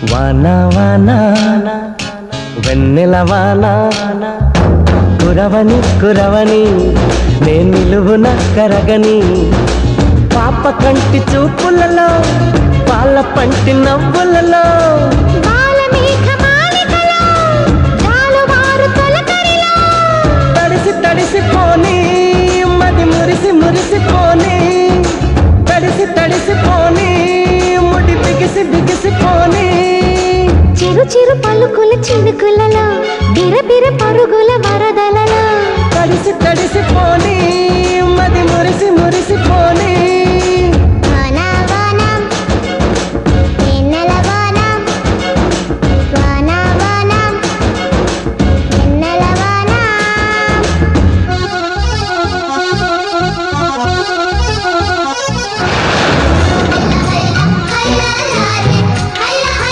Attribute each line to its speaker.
Speaker 1: వానా వానా వెన్నెల వానా కురవని కురవని నే నిలువున కరగని పాప కంటి చూపులలో పాల పంటి నవ్వులలో తడిసి తడిసిపోని మది మురిసి మురిసిపోని తడిసి తడిసిపోని ముడి బిగిసి బిగిసిపోని
Speaker 2: చిరు చిరు పలుకుల చినుకులలో బిరబిర పరుగుల వరదలలో
Speaker 1: తడిసి తడిసిపోని మది మురిసి మురిసిపోని